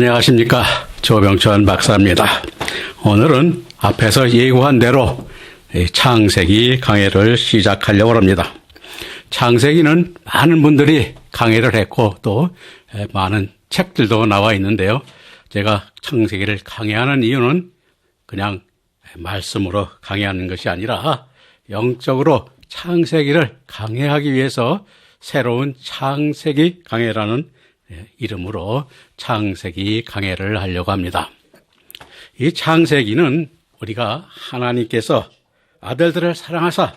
안녕하십니까. 조병천 박사입니다. 오늘은 앞에서 예고한 대로 창세기 강해를 시작하려고 합니다. 창세기는 많은 분들이 강해를 했고 또 많은 책들도 나와 있는데요. 제가 창세기를 강해하는 이유는 그냥 말씀으로 강해하는 것이 아니라 영적으로 창세기를 강해하기 위해서 새로운 창세기 강해라는 이름으로 창세기 강해를 하려고 합니다. 이 창세기는 우리가 하나님께서 아들들을 사랑하사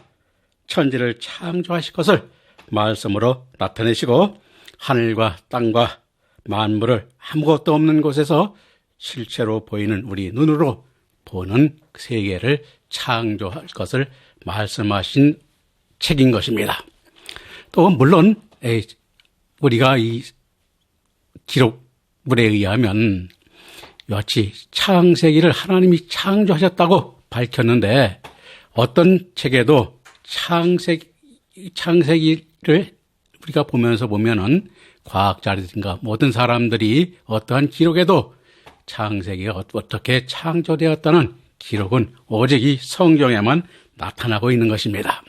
천지를 창조하실 것을 말씀으로 나타내시고 하늘과 땅과 만물을 아무것도 없는 곳에서 실체로 보이는 우리 눈으로 보는 세계를 창조할 것을 말씀하신 책인 것입니다. 또 물론 우리가 이 기록물에 의하면 여치 창세기를 하나님이 창조하셨다고 밝혔는데 어떤 책에도 창세기를 우리가 보면은 과학자라든가 모든 사람들이 어떠한 기록에도 창세기가 어떻게 창조되었다는 기록은 오직 이 성경에만 나타나고 있는 것입니다.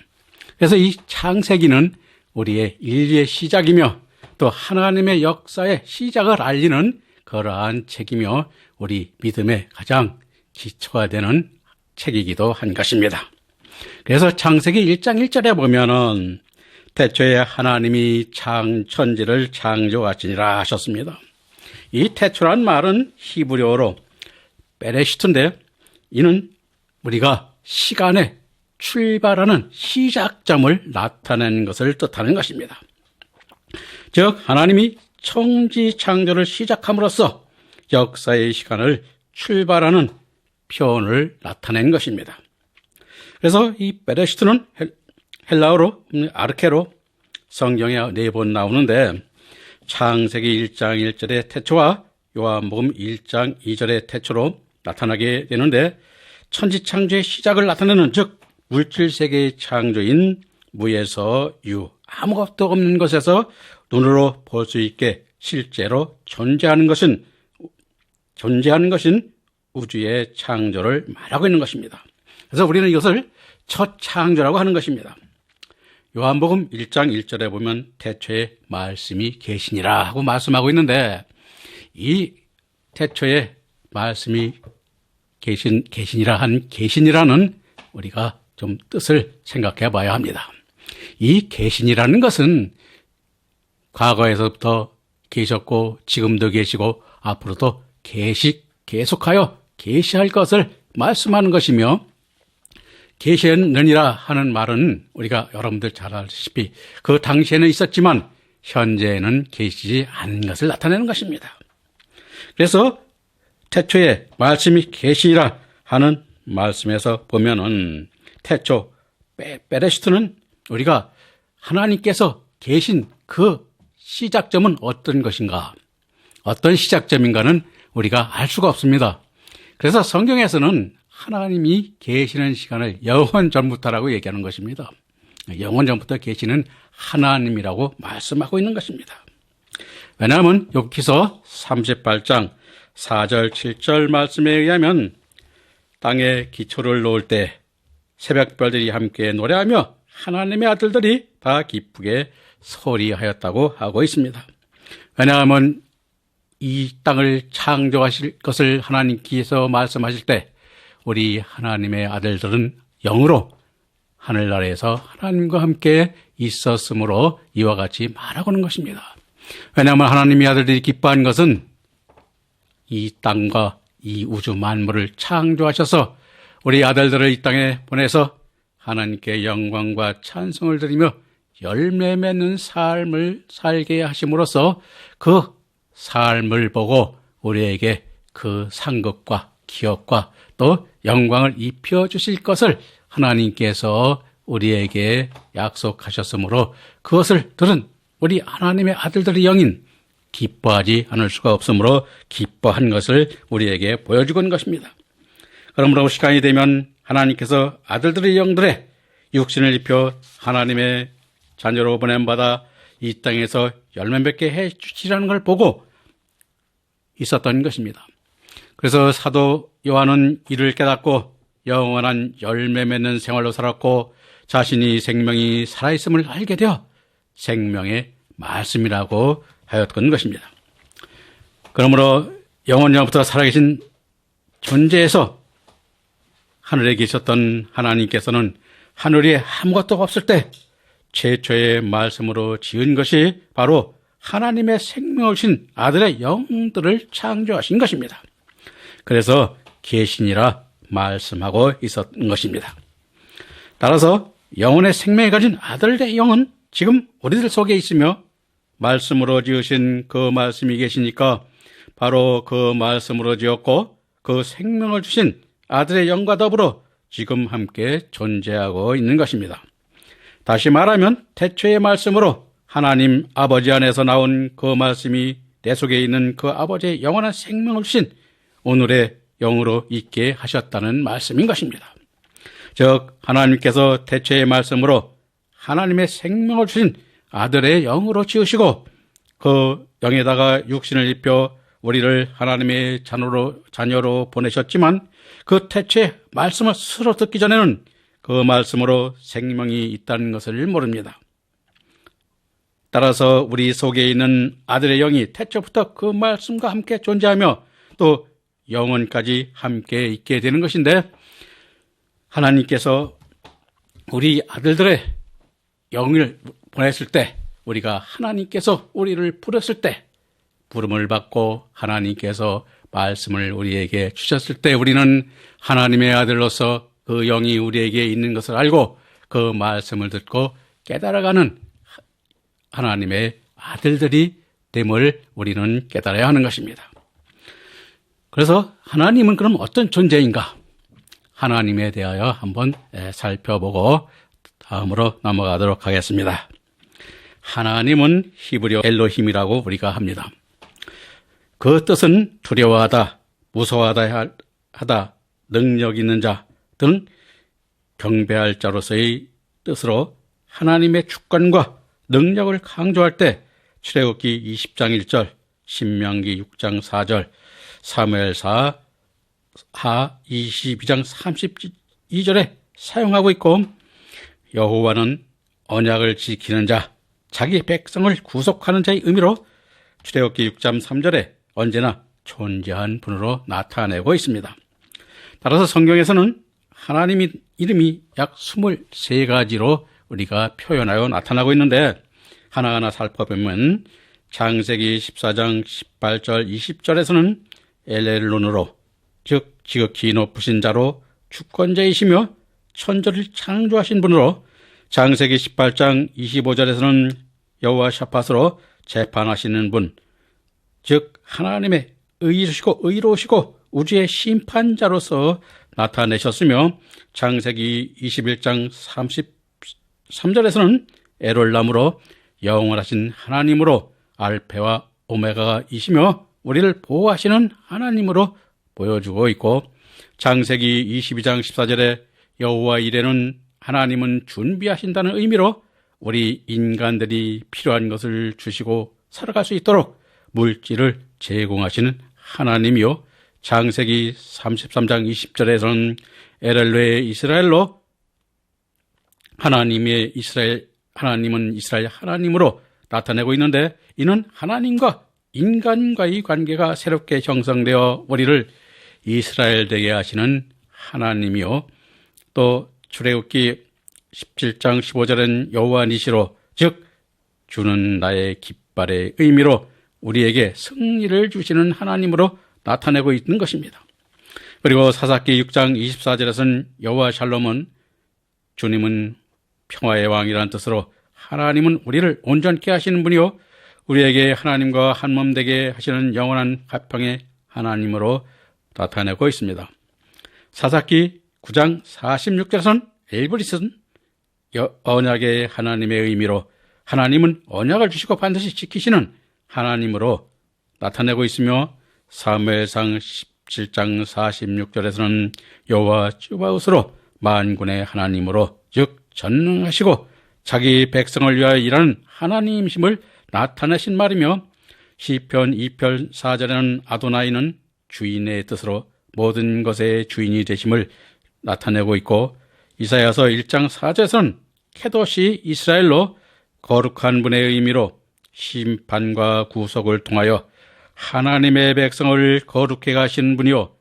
그래서 이 창세기는 우리의 인류의 시작이며 또 하나님의 역사의 시작을 알리는 그러한 책이며 우리 믿음의 가장 기초가 되는 책이기도 한 것입니다. 그래서 창세기 1장 1절에 보면은 태초에 하나님이 천지를 창조하시니라 하셨습니다. 이 태초란 말은 히브리어로 베레시트인데 이는 우리가 시간의 출발하는 시작점을 나타내는 것을 뜻하는 것입니다. 즉 하나님이 천지 창조를 시작함으로써 역사의 시간을 출발하는 표현을 나타낸 것입니다. 그래서 이 베레시트는 헬라어로 아르케로 성경에 4번 나오는데 창세기 1장 1절의 태초와 요한복음 1장 2절의 태초로 나타나게 되는데 천지 창조의 시작을 나타내는 즉 물질세계의 창조인 무에서 유 아무것도 없는 것에서 눈으로 볼 수 있게 실제로 존재하는 것인 우주의 창조를 말하고 있는 것입니다. 그래서 우리는 이것을 첫 창조라고 하는 것입니다. 요한복음 1장 1절에 보면 태초에 말씀이 계시니라 하고 말씀하고 있는데 이 태초에 말씀이 계시니라 한 계시니라는 우리가 좀 뜻을 생각해 봐야 합니다. 이 계시니라는 것은 과거에서부터 계셨고 지금도 계시고 앞으로도 계속하여 계시할 것을 말씀하는 것이며 계시느니라 하는 말은 우리가 여러분들 잘 아시다시피 그 당시에는 있었지만 현재는 계시지 않은 것을 나타내는 것입니다. 그래서 태초에 말씀이 계시니라 하는 말씀에서 보면은 태초 베레시트는 우리가 하나님께서 계신 그 시작점은 어떤 것인가, 어떤 시작점인가는 우리가 알 수가 없습니다. 그래서 성경에서는 하나님이 계시는 시간을 영원 전부터라고 얘기하는 것입니다. 영원 전부터 계시는 하나님이라고 말씀하고 있는 것입니다. 왜냐하면 욥기서 38장 4절 7절 말씀에 의하면 땅에 기초를 놓을 때 새벽별들이 함께 노래하며 하나님의 아들들이 다 기쁘게 소리하였다고 하고 있습니다. 왜냐하면 이 땅을 창조하실 것을 하나님께서 말씀하실 때 우리 하나님의 아들들은 영으로 하늘나라에서 하나님과 함께 있었으므로 이와 같이 말하고 있는 것입니다. 왜냐하면 하나님의 아들들이 기뻐한 것은 이 땅과 이 우주 만물을 창조하셔서 우리 아들들을 이 땅에 보내서 하나님께 영광과 찬송을 드리며 열매 맺는 삶을 살게 하심으로써 그 삶을 보고 우리에게 그 상급과 기업과 또 영광을 입혀주실 것을 하나님께서 우리에게 약속하셨으므로 그것을 들은 우리 하나님의 아들들의 영인 기뻐하지 않을 수가 없으므로 기뻐한 것을 우리에게 보여주고 있는 것입니다. 그러므로 시간이 되면 하나님께서 아들들의 영들의 육신을 입혀 하나님의 자녀로 보냄받아 이 땅에서 열매 맺게 해 주시라는 걸 보고 있었던 것입니다. 그래서 사도 요한은 이를 깨닫고 영원한 열매 맺는 생활로 살았고 자신이 생명이 살아있음을 알게 되어 생명의 말씀이라고 하였던 것입니다. 그러므로 영원전부터 살아계신 존재에서 하늘에 계셨던 하나님께서는 하늘에 아무것도 없을 때 최초의 말씀으로 지은 것이 바로 하나님의 생명을 주신 아들의 영들을 창조하신 것입니다. 그래서 계시니라 말씀하고 있었던 것입니다. 따라서 영혼의 생명을 가진 아들의 영은 지금 우리들 속에 있으며 말씀으로 지으신 그 말씀이 계시니까 바로 그 말씀으로 지었고 그 생명을 주신 아들의 영과 더불어 지금 함께 존재하고 있는 것입니다. 다시 말하면 태초의 말씀으로 하나님 아버지 안에서 나온 그 말씀이 내 속에 있는 그 아버지의 영원한 생명을 주신 오늘의 영으로 있게 하셨다는 말씀인 것입니다. 즉 하나님께서 태초의 말씀으로 하나님의 생명을 주신 아들의 영으로 지으시고 그 영에다가 육신을 입혀 우리를 하나님의 자녀로 보내셨지만 그 태초의 말씀을 스스로 듣기 전에는 그 말씀으로 생명이 있다는 것을 모릅니다. 따라서 우리 속에 있는 아들의 영이 태초부터 그 말씀과 함께 존재하며 또 영원까지 함께 있게 되는 것인데 하나님께서 우리 아들들의 영을 보냈을 때 우리가 하나님께서 우리를 부르셨을 때 부름을 받고 하나님께서 말씀을 우리에게 주셨을 때 우리는 하나님의 아들로서 그 영이 우리에게 있는 것을 알고 그 말씀을 듣고 깨달아가는 하나님의 아들들이 됨을 우리는 깨달아야 하는 것입니다. 그래서 하나님은 그럼 어떤 존재인가? 하나님에 대하여 한번 살펴보고 다음으로 넘어가도록 하겠습니다. 하나님은 히브리어 엘로힘이라고 우리가 합니다. 그 뜻은 두려워하다, 무서워하다 하다, 능력 있는 자 등 경배할 자로서의 뜻으로 하나님의 주권과 능력을 강조할 때 출애굽기 20장 1절, 신명기 6장 4절, 사무엘하 22장 32절에 사용하고 있고 여호와는 언약을 지키는 자, 자기 백성을 구속하는 자의 의미로 출애굽기 6장 3절에 언제나 존재한 분으로 나타내고 있습니다. 따라서 성경에서는 하나님 이름이 약 23가지로 우리가 표현하여 나타나고 있는데 하나하나 살펴보면 창세기 14장 18절 20절에서는 엘엘론으로 즉 지극히 높으신 자로 주권자이시며 천지를 창조하신 분으로 창세기 18장 25절에서는 여호와 샤팟으로 재판하시는 분, 즉 하나님의 의로우시고 우주의 심판자로서 나타내셨으며 창세기 21장 33절에서는 에롤람으로 영원하신 하나님으로 알페와 오메가이시며 우리를 보호하시는 하나님으로 보여주고 있고 창세기 22장 14절에 여호와 이레는 하나님은 준비하신다는 의미로 우리 인간들이 필요한 것을 주시고 살아갈 수 있도록 물질을 제공하시는 하나님이요 창세기 33장 20절에서는 엘엘로의 이스라엘로 하나님은 이스라엘 하나님으로 나타내고 있는데 이는 하나님과 인간과의 관계가 새롭게 형성되어 우리를 이스라엘 되게 하시는 하나님이요 또 출애굽기 17장 15절은 여호와 니시로 즉 주는 나의 깃발의 의미로 우리에게 승리를 주시는 하나님으로 나타내고 있는 것입니다. 그리고 사사기 6장 24절에서는 여호와 샬롬은 주님은 평화의 왕이라는 뜻으로 하나님은 우리를 온전케 하시는 분이요 우리에게 하나님과 한몸 되게 하시는 영원한 화평의 하나님으로 나타내고 있습니다. 사사기 9장 46절에서는 엘브리스는 언약의 하나님의 의미로 하나님은 언약을 주시고 반드시 지키시는 하나님으로 나타내고 있으며 사무엘상 17장 46절에서는 여호와 쯔바옷으로 만군의 하나님으로 즉 전능하시고 자기 백성을 위하여 일하는 하나님이심을 나타내신 말이며 시편 2편 4절에는 아도나이는 주인의 뜻으로 모든 것의 주인이 되심을 나타내고 있고, 이사야서 1장 4절에서는 케도시 이스라엘로 거룩한 분의 의미로 심판과 구속을 통하여 하나님의 백성을 거룩해 가시는 분이요,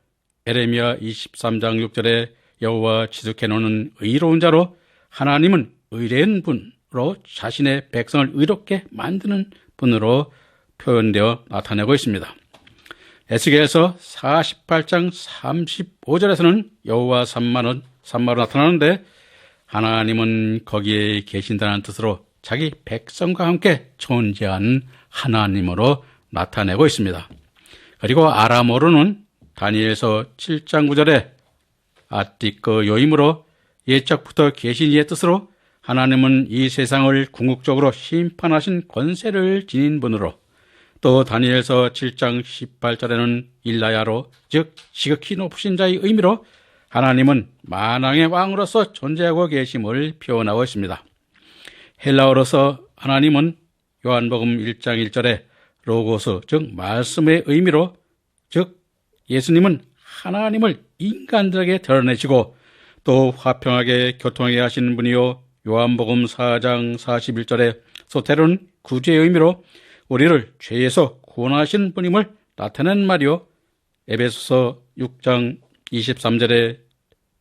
에레미야 23장 6절에 여호와 지득해놓는 의로운 자로 하나님은 의뢰인 분으로 자신의 백성을 의롭게 만드는 분으로 표현되어 나타내고 있습니다. 에스겔서 48장 35절에서는 여호와 산마로 나타나는데, 하나님은 거기에 계신다는 뜻으로 자기 백성과 함께 존재하는 하나님으로 나타내고 있습니다. 그리고 아람어로는 다니엘서 7장 9절에 아띠크 요임으로 예적부터 계신 이의 뜻으로 하나님은 이 세상을 궁극적으로 심판하신 권세를 지닌 분으로, 또 다니엘서 7장 18절에는 일라야로, 즉 지극히 높으신 자의 의미로 하나님은 만왕의 왕으로서 존재하고 계심을 표현하고 있습니다. 헬라어로서 하나님은 요한복음 1장 1절에 로고스, 즉 말씀의 의미로, 즉 예수님은 하나님을 인간들에게 드러내시고 또 화평하게 교통하게 하시는 분이요, 요한복음 4장 41절에 소테로는 구주의 의미로 우리를 죄에서 구원하신 분임을 나타낸 말이요, 에베소서 6장 23절에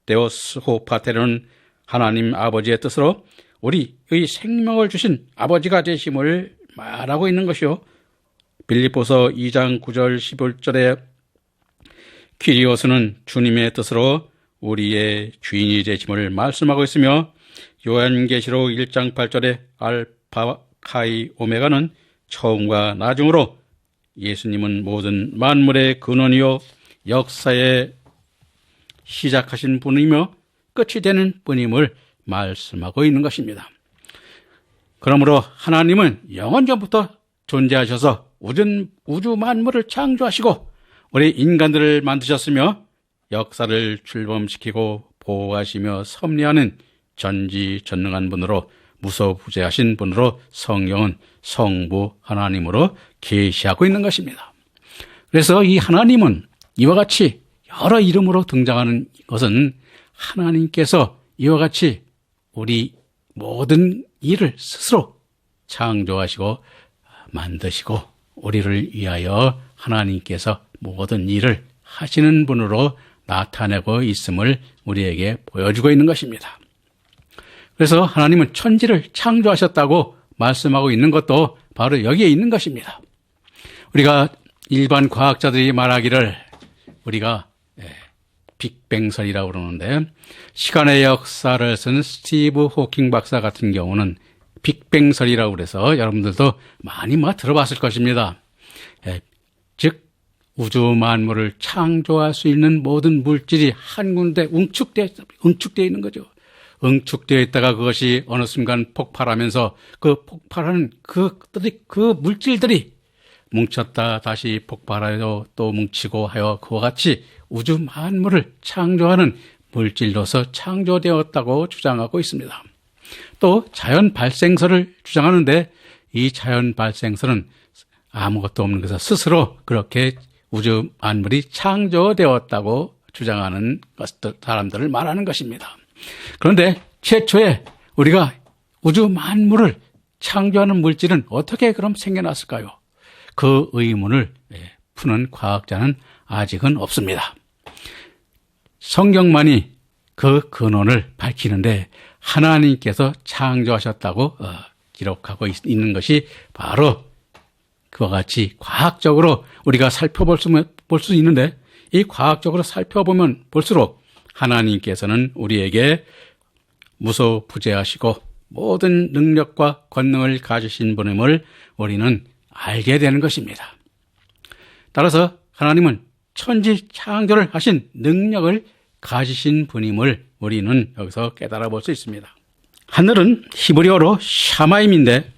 데오스 호파테로는 하나님 아버지의 뜻으로 우리의 생명을 주신 아버지가 되심을 말하고 있는 것이요, 빌립보서 2장 9절 15절에 키리오스는 주님의 뜻으로 우리의 주인이 되심을 말씀하고 있으며, 요한계시록 1장 8절에 알파 카이 오메가는 처음과 나중으로 예수님은 모든 만물의 근원이요 역사에 시작하신 분이며 끝이 되는 분임을 말씀하고 있는 것입니다. 그러므로 하나님은 영원전부터 존재하셔서 우주 만물을 창조하시고 우리 인간들을 만드셨으며 역사를 출범시키고 보호하시며 섭리하는 전지전능한 분으로 무소부재하신 분으로 성령은 성부 하나님으로 계시하고 있는 것입니다. 그래서 이 하나님은 이와 같이 여러 이름으로 등장하는 것은 하나님께서 이와 같이 우리 모든 일을 스스로 창조하시고 만드시고 우리를 위하여 하나님께서 모든 일을 하시는 분으로 나타내고 있음을 우리에게 보여주고 있는 것입니다. 그래서 하나님은 천지를 창조하셨다고 말씀하고 있는 것도 바로 여기에 있는 것입니다. 우리가 일반 과학자들이 말하기를 우리가 빅뱅설이라고 그러는데, 시간의 역사를 쓴 스티브 호킹 박사 같은 경우는 빅뱅설이라고 그래서 여러분들도 많이 들어봤을 것입니다. 즉 우주 만물을 창조할 수 있는 모든 물질이 한 군데 응축되어 있는 거죠. 응축되어 있다가 그것이 어느 순간 폭발하면서 그 폭발하는 그 물질들이 뭉쳤다 다시 폭발하여 또 뭉치고 하여 그와 같이 우주 만물을 창조하는 물질로서 창조되었다고 주장하고 있습니다. 또 자연 발생설을 주장하는데, 이 자연 발생설은 아무것도 없는 것에서 스스로 그렇게 우주 만물이 창조되었다고 주장하는 사람들을 말하는 것입니다. 그런데 최초에 우리가 우주 만물을 창조하는 물질은 어떻게 그럼 생겨났을까요? 그 의문을 푸는 과학자는 아직은 없습니다. 성경만이 그 근원을 밝히는데 하나님께서 창조하셨다고 기록하고 있는 것이 바로 그와 같이 과학적으로 우리가 살펴볼 수 있는데, 이 과학적으로 살펴보면 볼수록 하나님께서는 우리에게 무소부재하시고 모든 능력과 권능을 가지신 분임을 우리는 알게 되는 것입니다. 따라서 하나님은 천지 창조를 하신 능력을 가지신 분임을 우리는 여기서 깨달아 볼 수 있습니다. 하늘은 히브리어로 샤마임인데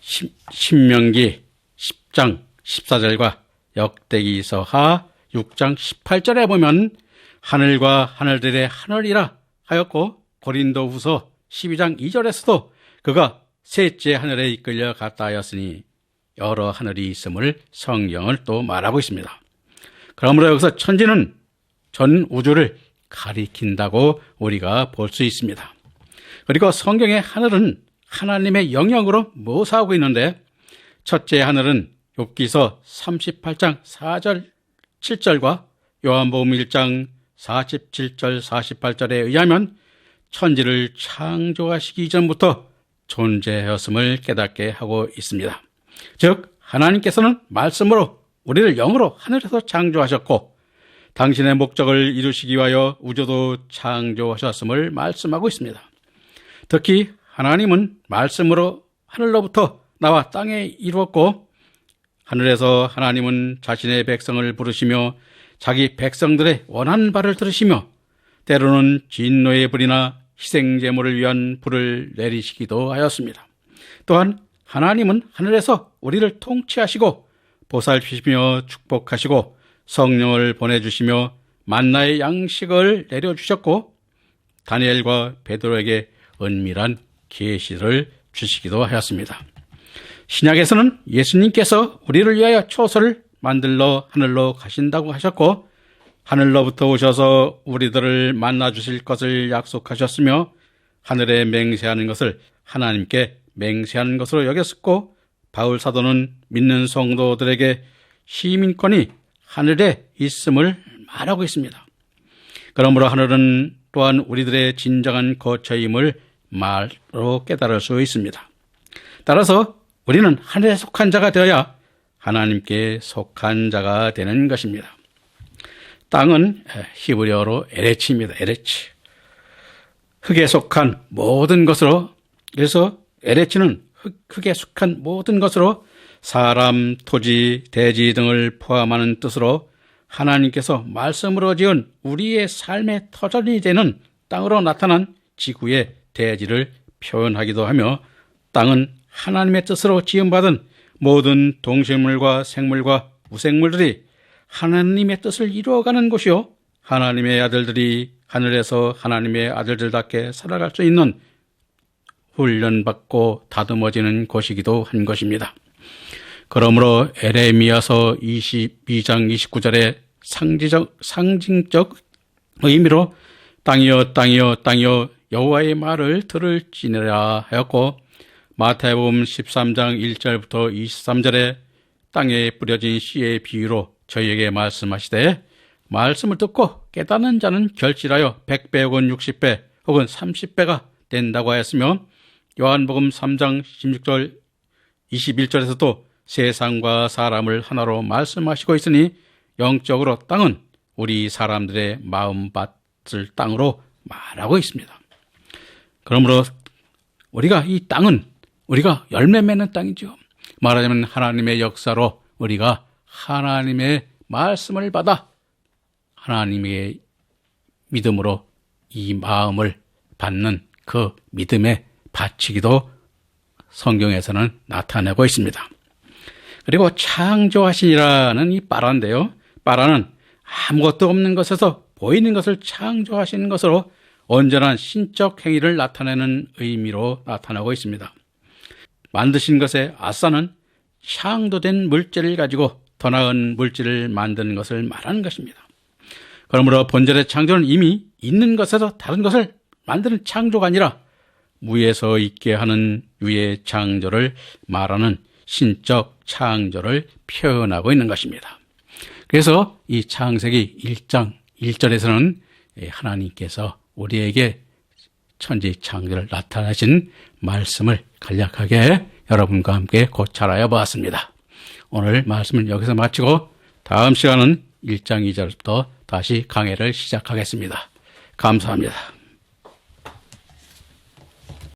신명기 10장 14절과 역대기서하 6장 18절에 보면 하늘과 하늘들의 하늘이라 하였고, 고린도후서 12장 2절에서도 그가 셋째 하늘에 이끌려 갔다 하였으니 여러 하늘이 있음을 성경을 또 말하고 있습니다. 그러므로 여기서 천지는 전 우주를 가리킨다고 우리가 볼 수 있습니다. 그리고 성경의 하늘은 하나님의 영역으로 묘사하고 있는데, 첫째 하늘은 욥기서 38장 4절 7절과 요한복음 1장 47절 48절에 의하면 천지를 창조하시기 이전부터 존재하였음을 깨닫게 하고 있습니다. 즉 하나님께서는 말씀으로 우리를 영으로 하늘에서 창조하셨고 당신의 목적을 이루시기 위하여 우주도 창조하셨음을 말씀하고 있습니다. 특히 하나님은 말씀으로 하늘로부터 나와 땅에 이루었고, 하늘에서 하나님은 자신의 백성을 부르시며 자기 백성들의 원하는 바를 들으시며 때로는 진노의 불이나 희생제물을 위한 불을 내리시기도 하였습니다. 또한 하나님은 하늘에서 우리를 통치하시고 보살피시며 축복하시고 성령을 보내주시며 만나의 양식을 내려주셨고 다니엘과 베드로에게 은밀한 계시를 주시기도 하였습니다. 신약에서는 예수님께서 우리를 위하여 초소를 만들러 하늘로 가신다고 하셨고 하늘로부터 오셔서 우리들을 만나 주실 것을 약속하셨으며 하늘에 맹세하는 것을 하나님께 맹세하는 것으로 여겼었고, 바울 사도는 믿는 성도들에게 시민권이 하늘에 있음을 말하고 있습니다. 그러므로 하늘은 또한 우리들의 진정한 거처임을 말로 깨달을 수 있습니다. 따라서 우리는 하늘에 속한 자가 되어야 하나님께 속한 자가 되는 것입니다. 땅은 히브리어로 에레치입니다. 에레치. 흙에 속한 모든 것으로, 그래서 에레치는 흙에 속한 모든 것으로 사람, 토지, 대지 등을 포함하는 뜻으로 하나님께서 말씀으로 지은 우리의 삶의 터전이 되는 땅으로 나타난 지구의 대지를 표현하기도 하며, 땅은 하나님의 뜻으로 지음받은 모든 동식물과 생물과 무생물들이 하나님의 뜻을 이루어가는 곳이요, 하나님의 아들들이 하늘에서 하나님의 아들들답게 살아갈 수 있는 훈련받고 다듬어지는 곳이기도 한 것입니다. 그러므로 에레미야서 22장 29절의 상징적 의미로 땅이여 땅이여 땅이여 여호와의 말을 들을지니라 하였고, 마태복음 13장 1절부터 23절에 땅에 뿌려진 씨의 비유로 저희에게 말씀하시되 말씀을 듣고 깨닫는 자는 결실하여 100배 혹은 60배 혹은 30배가 된다고 하였으며, 요한복음 3장 16절 21절에서도 세상과 사람을 하나로 말씀하시고 있으니 영적으로 땅은 우리 사람들의 마음밭을 땅으로 말하고 있습니다. 그러므로 우리가 이 땅은 우리가 열매 맺는 땅이죠. 말하자면 하나님의 역사로 우리가 하나님의 말씀을 받아 하나님의 믿음으로 이 마음을 받는 그 믿음의 바치기도 성경에서는 나타내고 있습니다. 그리고 창조하시니라는 이 빠라인데요, 빠라는 아무것도 없는 것에서 보이는 것을 창조하시는 것으로 온전한 신적 행위를 나타내는 의미로 나타나고 있습니다. 만드신 것의 아싸는 창조된 물질을 가지고 더 나은 물질을 만드는 것을 말하는 것입니다. 그러므로 본절의 창조는 이미 있는 것에서 다른 것을 만드는 창조가 아니라 무에서 있게 하는 유의 창조를 말하는 신적 창조를 표현하고 있는 것입니다. 그래서 이 창세기 1장 1절에서는 하나님께서 우리에게 천지 창조를 나타내신 말씀을 간략하게 여러분과 함께 고찰하여 보았습니다. 오늘 말씀은 여기서 마치고 다음 시간은 1장 2절부터 다시 강해를 시작하겠습니다. 감사합니다.